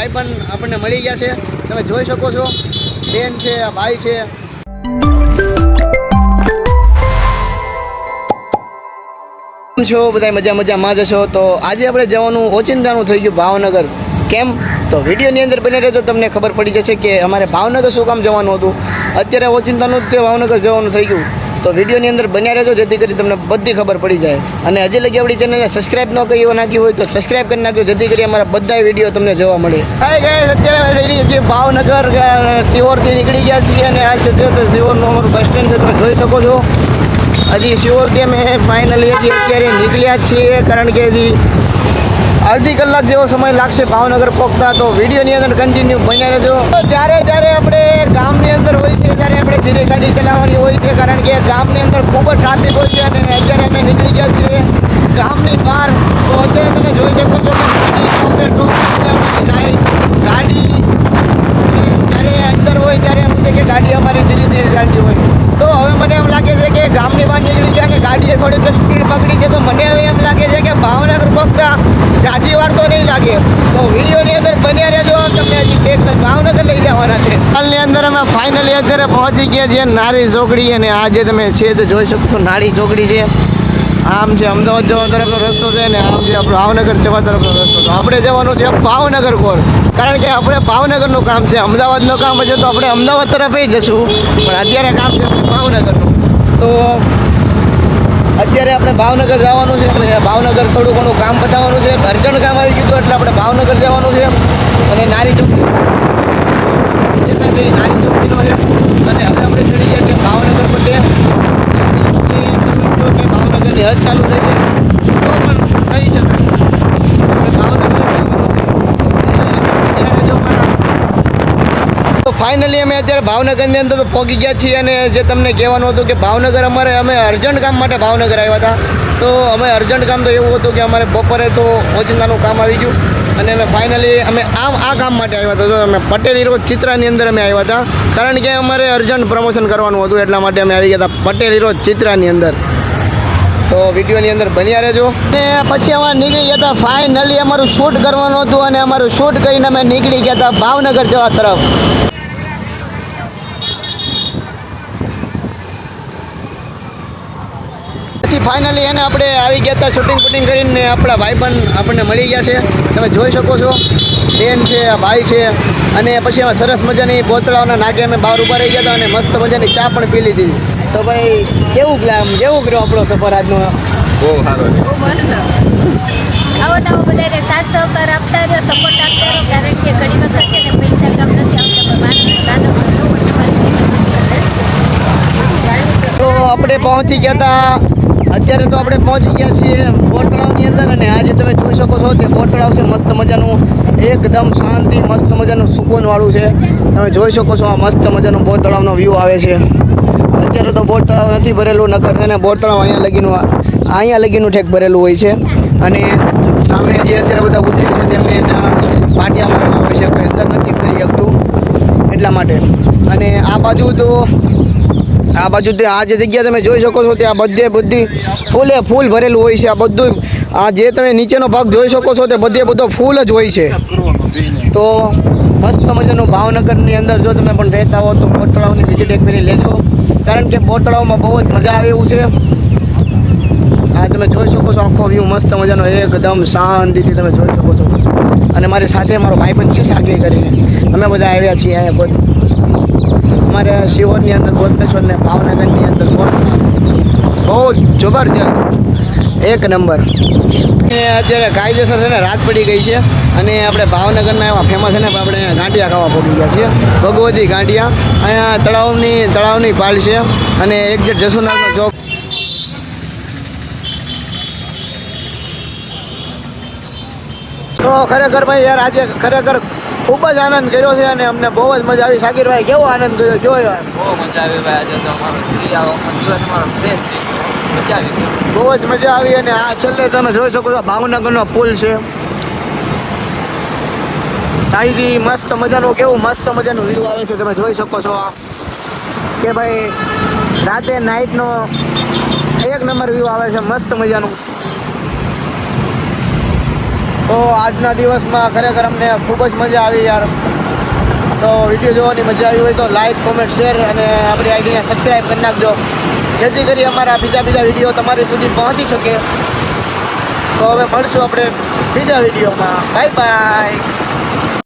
ભાઈબંધ આપણને મળી ગયા છે, તમે જોઈ શકો છો. બેન છે, આ ભાઈ છે. કેમ છો બધા? મજામાં જશો. તો આજે આપણે જવાનું ઓચિંતાનું થઈ ગયું ભાવનગર. કેમ? તો વિડીયોની અંદર બને રહેજો, તમને ખબર પડી જશે કે અમારે ભાવનગર શું કામ જવાનું હતું. અત્યારે ઓચિંતાનું જ ભાવનગર જવાનું થઈ ગયું. તો વિડીયોની અંદર બન્યા રહેજો, જેથી કરી તમને બધી ખબર પડી જાય. અને હજી લગી આપણી ચેનલને સબસ્ક્રાઇબ ન કરી નાખી હોય તો સબસ્ક્રાઇબ કરી નાખજો, જેથી કરી અમારા બધા વિડીયો તમને જોવા મળે. હાય ગાઈસ, અત્યારે અમે જઈ રહ્યા છીએ ભાવનગર. સિહોરથી નીકળી ગયા છીએ અને આ છે સિહોરનું અમારું બસ સ્ટેન્ડ છે, તમે જોઈ શકો છો. હજી સિહોરથી અમે ફાઇનલી અત્યારે નીકળ્યા છીએ, કારણ કે હજી અડધી કલાક જેવો સમય લાગશે ભાવનગર પહોંચતા. તો વિડીયોની અંદર કન્ટિન્યુ બન્યા રહેજો. જ્યારે આપણે ગામની અંદર હોય છે ત્યારે આપણે ધીરે ગાડી ચલાવવાની હોય છે, કારણ કે ગામની અંદર ખૂબ જ ટ્રાફિક હોય છે. અને અત્યારે અમે નીકળી ગયા છીએ ગામની બહાર. તો અત્યારે તમે જોઈ શકો છો કે ગાડી જ્યારે અંદર હોય ત્યારે એમ છે કે ગાડી અમારી ધીરે ધીરે ચાલતી હોય. તો હવે મને એમ લાગે છે કે ગામની બહાર નીકળી ગયા અને ગાડીએ થોડીક સ્પીડ પકડી છે. તો મને હવે એમ લાગે છે કે ભાવનગર પહોંચતા જાજી વાર તો નહીં લાગે. તો વિડીયોની અંદર બન્યા રહેજો, તમને હજી એક ભાવનગર લઈ જવાના છે. હાલની અંદર અમે ફાઇનલી અત્યારે પહોંચી ગયા છીએ નારી ચોકડી. અને આ જે તમે છે તો જોઈ શકો છો, નારી ચોકડી છે. આમ છે અમદાવાદ જવા તરફનો રસ્તો છે ને આમ છે ભાવનગર જવા તરફનો રસ્તો. તો આપણે જવાનું છે ભાવનગર કોર, કારણ કે આપણે ભાવનગરનું કામ છે. અમદાવાદનું કામ છે તો આપણે અમદાવાદ તરફ જશું, પણ અત્યારે કામ છે ભાવનગરનું. તો અત્યારે આપણે ભાવનગર જવાનું છે. ભાવનગર થોડું ઘણું કામ બતાવવાનું છે, અર્જન્ટ કામ આવી ગયું એટલે આપણે ભાવનગર જવાનું છે. અને નારી ચોકડી નારી ચોકડીનો છે. અને હવે આપણે ચડી ગયા છીએ ભાવનગર પટ્ટે. ભાવનગરની હદ ચાલુ થઈ છે તો પણ થઈ શકે તો ફાઇનલી અમે અત્યારે ભાવનગરની અંદર તો પહોંચી ગયા છીએ. અને જે તમને કહેવાનું હતું કે ભાવનગર અમે અર્જન્ટ કામ માટે ભાવનગર આવ્યા હતા. તો અમે અર્જન્ટ કામ તો એવું હતું કે અમારે બપોરે તો ઓચિંતાનું કામ આવી ગયું અને અમે ફાઇનલી અમે આ કામ માટે આવ્યા હતા. તો અમે પટેલી રોડ ચિત્રાની અંદર અમે આવ્યા હતા, કારણ કે અમારે અર્જન્ટ પ્રમોશન કરવાનું હતું, એટલા માટે અમે આવી ગયા હતા પટેલી રોડ ચિત્રાની અંદર. તો વિડીયોની અંદર બન્યા રહેજો. અને પછી અમારે નીકળી ગયા હતા. ફાઇનલી અમારું શૂટ કરવાનું હતું અને અમારું શૂટ કરીને અમે નીકળી ગયા હતા ભાવનગર જવા તરફ. પછી ફાઇનલી એને આપણે આવી ગયા હતા શૂટિંગ કરીને. આપણા ભાઈબંધ આપણને મળી ગયા છે, તમે જોઈ શકો છો. બેન છે, આ ભાઈ છે. અને પછી અમે સરસ મજાની બોતળાઓના નાકે અમે બહાર ઊભા રહી ગયા હતા અને મસ્ત મજાની ચા પણ પી લીધી. તો ભાઈ કેવું કર્યો આપણો સફર આજનો? બહુ સારો છે, બહુ મસ્ત. આવો નવો બધાને સાથ સહકાર આપતા રહ્યો, સપોર્ટ આપતા રહ્યો, કારણ કે ઘણી વખત છે ને પૈસા કામ નથી આવતા, પણ માણસ તો આપણે પહોંચી ગયા હતા. અત્યારે તો આપણે પહોંચી ગયા છીએ બોર તળાવની અંદર. અને આજે તમે જોઈ શકો છો કે બોર તળાવ છે મસ્ત મજાનું, એકદમ શાંતિ, મસ્ત મજાનું સુકૂનવાળું છે. તમે જોઈ શકો છો આ મસ્ત મજાનો બોર તળાવનો વ્યૂ આવે છે. અત્યારે તો બોર તળાવ નથી ભરેલું, નકર છે ને બોર તળાવ અહીંયા લગીનું ઠેક ભરેલું હોય છે. અને સામે જે અત્યારે બધા ઉતરી છે તેમને એના પાટિયા મારેલા હોય છે, આપણે અંદર નથી કરી શકતું એટલા માટે. અને આ બાજુ આ જે જગ્યા તમે જોઈ શકો છો ત્યાં બધી ફૂલે ફૂલ ભરેલું હોય છે. આ બધું આ જે તમે નીચેનો ભાગ જોઈ શકો છો તે બધો ફૂલ જ હોય છે. તો મસ્ત મજાનું ભાવનગરની અંદર જો તમે પણ રહેતા હો તો બોર તળાવની વિઝિટ એક ફેરી લેજો, કારણ કે બોર તળાવમાં બહુ જ મજા આવે એવું છે. આ તમે જોઈ શકો છો આખો વ્યૂ મસ્ત મજાનો, એકદમ શાંતિથી તમે જોઈ શકો છો. અને મારી સાથે મારો ભાઈબંધ છે સાગી કરીને, અમે બધા આવ્યા છીએ અહીંયા અમારે સિહોરની અંદર બોધેશ્વર ને ભાવનગરની અંદર બહુ જબરજસ્ત એક નંબર. અત્યારે કાયદેસર છે ને રાત પડી ગઈ છે અને આપણે ભાવનગરના એવા ફેમસ છે ને આપણે ગાંઠિયા ખાવા પડી ગયા છીએ, ભગવતી ગાંઠિયા. અહીંયા તળાવની પાલ છે અને એક્ઝેક્ટ જસુનાથનો ચોક. તો ખરેખર ભાઈ યાર આજે ખરેખર ખૂબ જ આનંદ કર્યો છે અને અમને બહુ જ મજા આવી. શાકિરભાઈ કેવો આનંદ કર્યો? જો યાર બહુ મજા આવી ભાઈ. આજે તો અમારો દિવસ અમારો બેસ્ટ મજા આવી, બહુ જ મજા આવી. અને આ છેલ્લે તમે જોઈ શકો છો ભાવનગરનો પુલ છે. અહીંથી મસ્ત મજાનું કેવું મસ્ત મજાનું વ્યૂ આવે છે, તમે જોઈ શકો છો કે ભાઈ રાતે નાઇટનો એક નંબર વ્યૂ આવે છે મસ્ત મજાનું. તો આજના દિવસમાં ખરેખર અમને ખૂબ જ મજા આવી યાર. તો વિડીયો જોવાની મજા આવી હોય તો લાઈક કોમેન્ટ શેર અને આપણી આઈડીને સબસ્ક્રાઈબ કરી નાખજો, જેથી કરી અમારા બીજા વિડીયો તમારી સુધી પહોંચી શકે. તો હવે મળશું આપણે બીજા વિડીયોમાં. Bye bye.